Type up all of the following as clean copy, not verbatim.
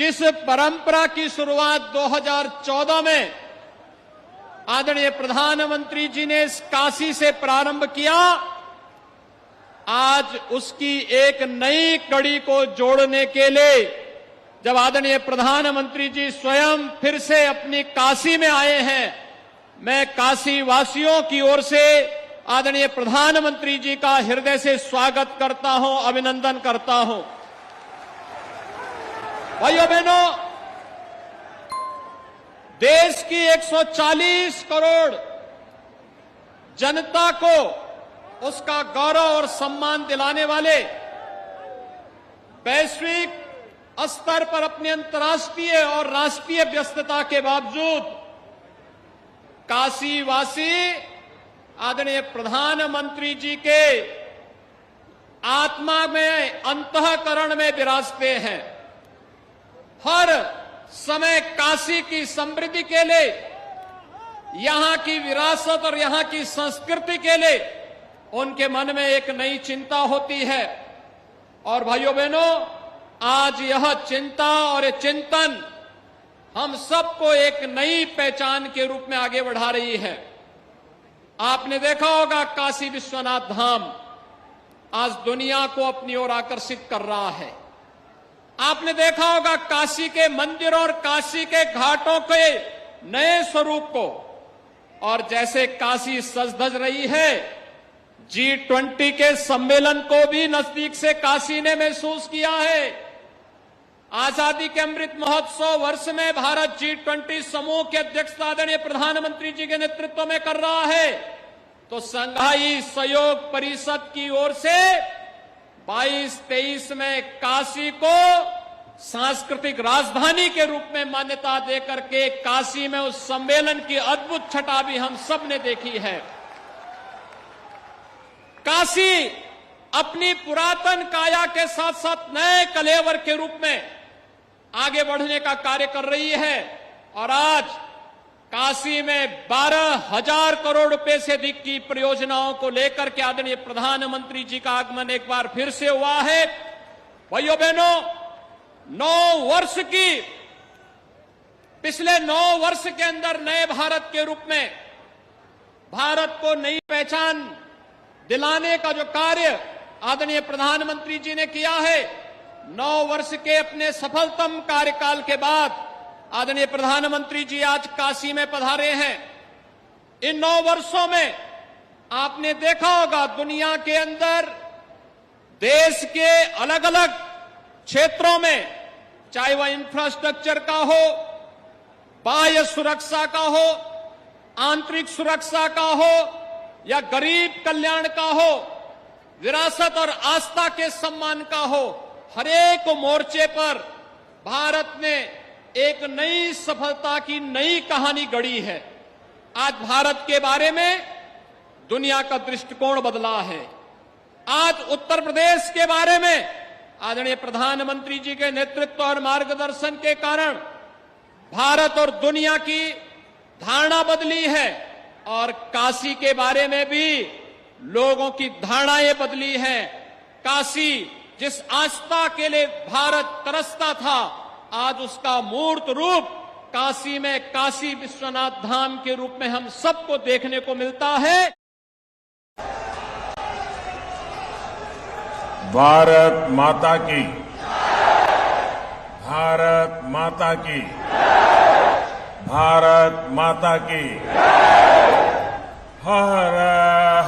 जिस परंपरा की शुरुआत 2014 में आदरणीय प्रधानमंत्री जी ने इस काशी से प्रारंभ किया, आज उसकी एक नई कड़ी को जोड़ने के लिए जब आदरणीय प्रधानमंत्री जी स्वयं फिर से अपनी काशी में आए हैं, मैं काशी वासियों की ओर से आदरणीय प्रधानमंत्री जी का हृदय से स्वागत करता हूं, अभिनंदन करता हूं। भाइयों बहनों, देश की 140 करोड़ जनता को उसका गौरव और सम्मान दिलाने वाले, वैश्विक स्तर पर अपनी अंतर्राष्ट्रीय और राष्ट्रीय व्यस्तता के बावजूद काशी वासी आदरणीय प्रधानमंत्री जी के आत्मा में, अंतःकरण में विराजते हैं। हर समय काशी की समृद्धि के लिए, यहां की विरासत और यहां की संस्कृति के लिए उनके मन में एक नई चिंता होती है। और भाइयों बहनों, आज यह चिंता और ये चिंतन हम सबको एक नई पहचान के रूप में आगे बढ़ा रही है। आपने देखा होगा काशी विश्वनाथ धाम आज दुनिया को अपनी ओर आकर्षित कर रहा है। आपने देखा होगा काशी के मंदिरों और काशी के घाटों के नए स्वरूप को, और जैसे काशी सज धज रही है, G20 के सम्मेलन को भी नजदीक से काशी ने महसूस किया है। आजादी के अमृत महोत्सव वर्ष में भारत G20 समूह की अध्यक्षता आदरणीय प्रधानमंत्री जी के नेतृत्व में कर रहा है, तो संघाई सहयोग परिषद की ओर से 22-23 में काशी को सांस्कृतिक राजधानी के रूप में मान्यता देकर के काशी में उस सम्मेलन की अद्भुत छटा भी हम सब ने देखी है। काशी अपनी पुरातन काया के साथ साथ नए कलेवर के रूप में आगे बढ़ने का कार्य कर रही है, और आज काशी में 12,000 करोड़ रुपए से अधिक की परियोजनाओं को लेकर के आदरणीय प्रधानमंत्री जी का आगमन एक बार फिर से हुआ है। भाइयों बहनों, 9 वर्ष की, पिछले 9 वर्ष के अंदर नए भारत के रूप में भारत को नई पहचान दिलाने का जो कार्य आदरणीय प्रधानमंत्री जी ने किया है, 9 वर्ष के अपने सफलतम कार्यकाल के बाद आदरणीय प्रधानमंत्री जी आज काशी में पधारे हैं। इन 9 वर्षों में आपने देखा होगा दुनिया के अंदर देश के अलग अलग क्षेत्रों में, चाहे वह इंफ्रास्ट्रक्चर का हो, बाह्य सुरक्षा का हो, आंतरिक सुरक्षा का हो, या गरीब कल्याण का हो, विरासत और आस्था के सम्मान का हो, हर एक मोर्चे पर भारत ने एक नई सफलता की नई कहानी गढ़ी है। आज भारत के बारे में दुनिया का दृष्टिकोण बदला है। आज उत्तर प्रदेश के बारे में आदरणीय प्रधानमंत्री जी के नेतृत्व और मार्गदर्शन के कारण भारत और दुनिया की धारणा बदली है, और काशी के बारे में भी लोगों की धारणाएं बदली हैं। काशी जिस आस्था के लिए भारत तरसता था, आज उसका मूर्त रूप काशी में काशी विश्वनाथ धाम के रूप में हम सबको देखने को मिलता है। भारत माता की, भारत माता की, भारत माता की, हर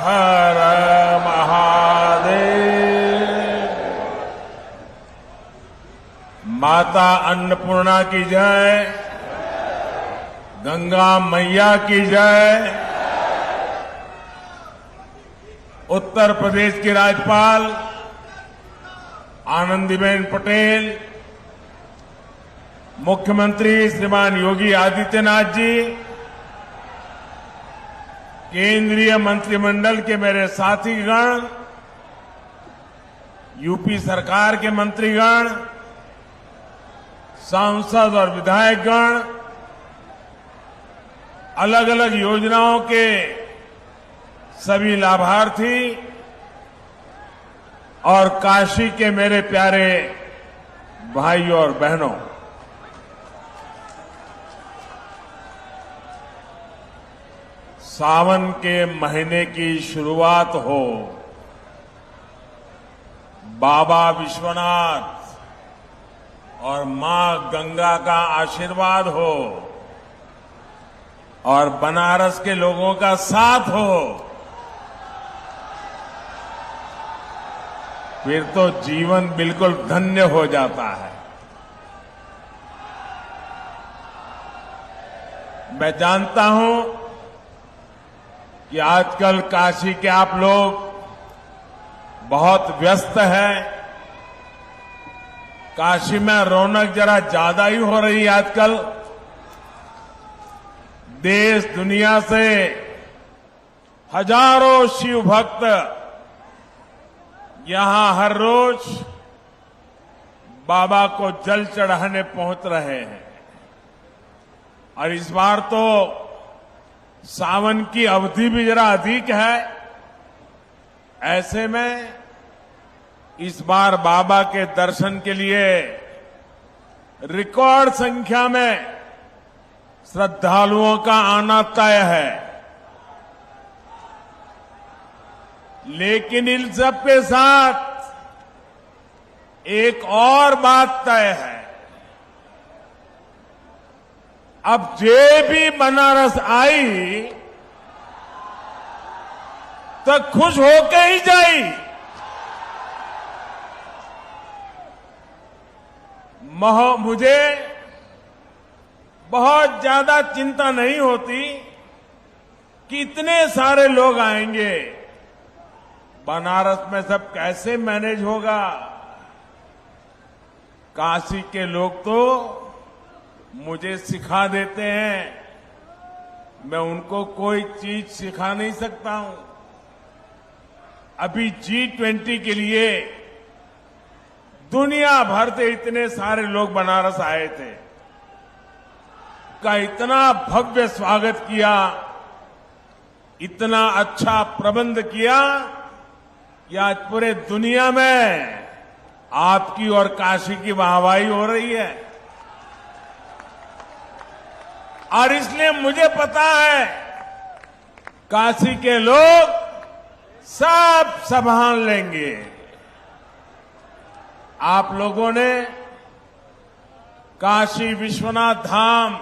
हर महादेव। माता अन्नपूर्णा की जय, गंगा मैया की जय। उत्तर प्रदेश की राज्यपाल आनंदीबेन पटेल, मुख्यमंत्री श्रीमान योगी आदित्यनाथ जी, केंद्रीय मंत्रिमंडल के मेरे साथीगण, यूपी सरकार के मंत्रीगण, सांसद और विधायकगण, अलग अलग योजनाओं के सभी लाभार्थी और काशी के मेरे प्यारे भाइयों और बहनों, सावन के महीने की शुरुआत हो, बाबा विश्वनाथ और मां गंगा का आशीर्वाद हो और बनारस के लोगों का साथ हो, फिर तो जीवन बिल्कुल धन्य हो जाता है। मैं जानता हूं कि आजकल काशी के आप लोग बहुत व्यस्त हैं। काशी में रौनक जरा ज्यादा ही हो रही है आजकल। देश दुनिया से हजारों शिव भक्त यहां हर रोज बाबा को जल चढ़ाने पहुंच रहे हैं और इस बार तो सावन की अवधि भी जरा अधिक है। ऐसे में इस बार बाबा के दर्शन के लिए रिकॉर्ड संख्या में श्रद्धालुओं का आना तय है। लेकिन इन सब के साथ एक और बात तय है। अब जे भी बनारस आई तो खुश होके ही जाई। मुझे बहुत ज्यादा चिंता नहीं होती कि इतने सारे लोग आएंगे, बनारस में सब कैसे मैनेज होगा। काशी के लोग तो मुझे सिखा देते हैं, मैं उनको कोई चीज सिखा नहीं सकता हूं। अभी G20 के लिए दुनिया भर से इतने सारे लोग बनारस आए थे, का इतना भव्य स्वागत किया, इतना अच्छा प्रबंध किया कि आज पूरे दुनिया में आपकी और काशी की वाहवाही हो रही है। और इसलिए मुझे पता है काशी के लोग सब संभाल लेंगे। आप लोगों ने काशी विश्वनाथ धाम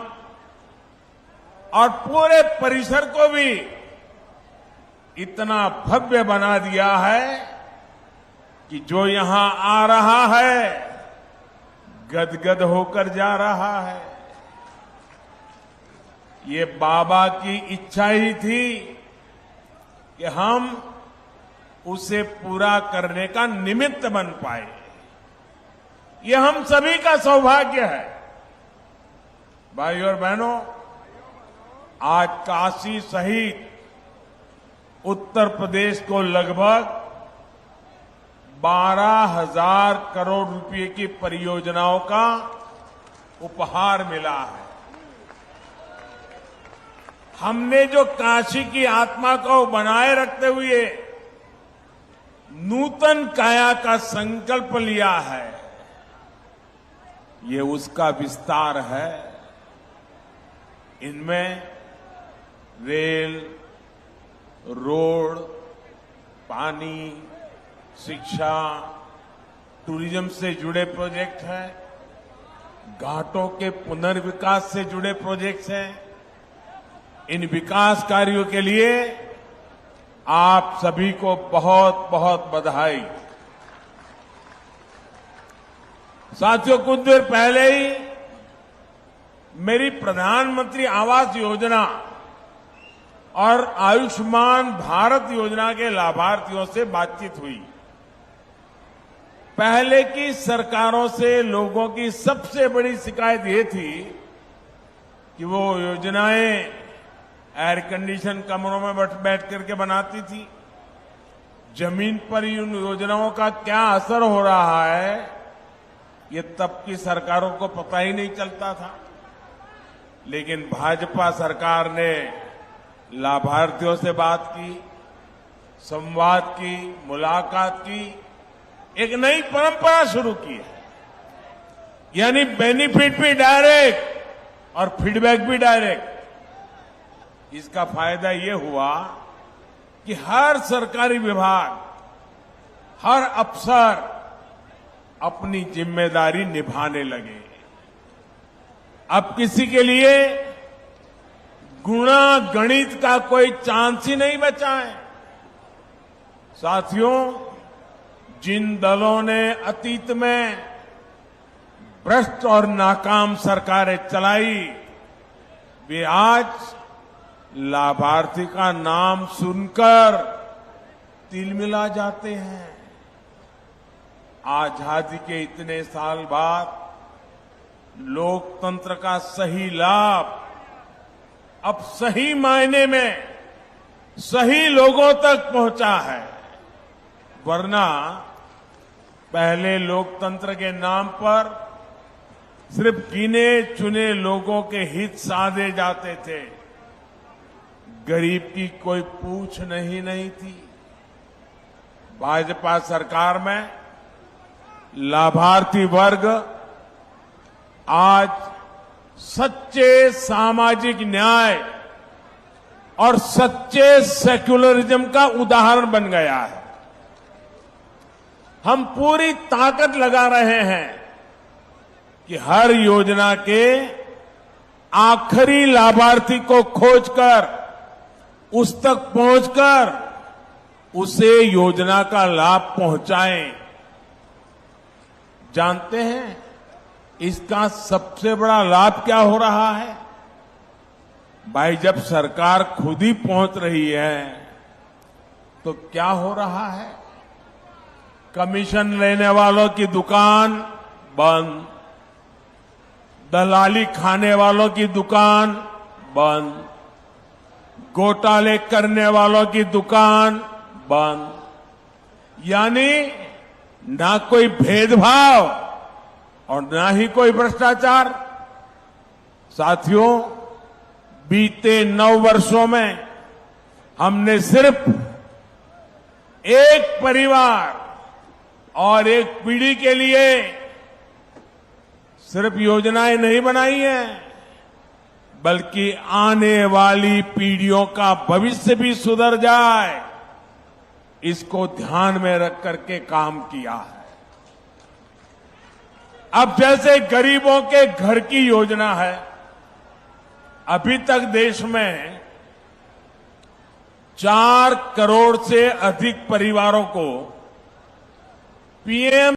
और पूरे परिसर को भी इतना भव्य बना दिया है कि जो यहां आ रहा है गदगद होकर जा रहा है। ये बाबा की इच्छा ही थी कि हम उसे पूरा करने का निमित्त बन पाए। ये हम सभी का सौभाग्य है। भाइयों और बहनों, आज काशी सहित उत्तर प्रदेश को लगभग 12,000 करोड़ रुपए की परियोजनाओं का उपहार मिला है। हमने जो काशी की आत्मा को बनाए रखते हुए नूतन काया का संकल्प लिया है, ये उसका विस्तार है। इनमें रेल, रोड, पानी, शिक्षा, टूरिज्म से जुड़े प्रोजेक्ट हैं, घाटों के पुनर्विकास से जुड़े प्रोजेक्ट्स हैं। इन विकास कार्यों के लिए आप सभी को बहुत बहुत बधाई। साथियों, कुछ देर पहले ही मेरी प्रधानमंत्री आवास योजना और आयुष्मान भारत योजना के लाभार्थियों से बातचीत हुई। पहले की सरकारों से लोगों की सबसे बड़ी शिकायत ये थी कि वो योजनाएं एयर कंडीशन कमरों में बैठ करके बनाती थी। जमीन पर इन योजनाओं का क्या असर हो रहा है, ये तब की सरकारों को पता ही नहीं चलता था। लेकिन भाजपा सरकार ने लाभार्थियों से बात की, संवाद की, मुलाकात की, एक नई परंपरा शुरू की है। यानी बेनिफिट भी डायरेक्ट और फीडबैक भी डायरेक्ट। इसका फायदा ये हुआ कि हर सरकारी विभाग, हर अफसर अपनी जिम्मेदारी निभाने लगे। अब किसी के लिए गुणा गणित का कोई चांस ही नहीं बचा है। साथियों, जिन दलों ने अतीत में भ्रष्ट और नाकाम सरकारें चलाई, वे आज लाभार्थी का नाम सुनकर तिलमिला जाते हैं। आजादी के इतने साल बाद लोकतंत्र का सही लाभ अब सही मायने में सही लोगों तक पहुंचा है। वरना पहले लोकतंत्र के नाम पर सिर्फ गिने चुने लोगों के हित साधे जाते थे, गरीब की कोई पूछ नहीं थी। भाजपा सरकार में लाभार्थी वर्ग आज सच्चे सामाजिक न्याय और सच्चे सेक्युलरिज्म का उदाहरण बन गया है। हम पूरी ताकत लगा रहे हैं कि हर योजना के आखिरी लाभार्थी को खोजकर उस तक पहुंचकर उसे योजना का लाभ पहुंचाएं। जानते हैं इसका सबसे बड़ा लाभ क्या हो रहा है? भाई, जब सरकार खुद ही पहुंच रही है तो क्या हो रहा है? कमीशन लेने वालों की दुकान बंद, दलाली खाने वालों की दुकान बंद, घोटाले करने वालों की दुकान बंद। यानी ना कोई भेदभाव और ना ही कोई भ्रष्टाचार। साथियों, बीते 9 वर्षों में हमने सिर्फ एक परिवार और एक पीढ़ी के लिए सिर्फ योजनाएं नहीं बनाई हैं, बल्कि आने वाली पीढ़ियों का भविष्य भी सुधर जाए, इसको ध्यान में रख करके काम किया है। अब जैसे गरीबों के घर की योजना है, अभी तक देश में 4 करोड़ से अधिक परिवारों को पीएम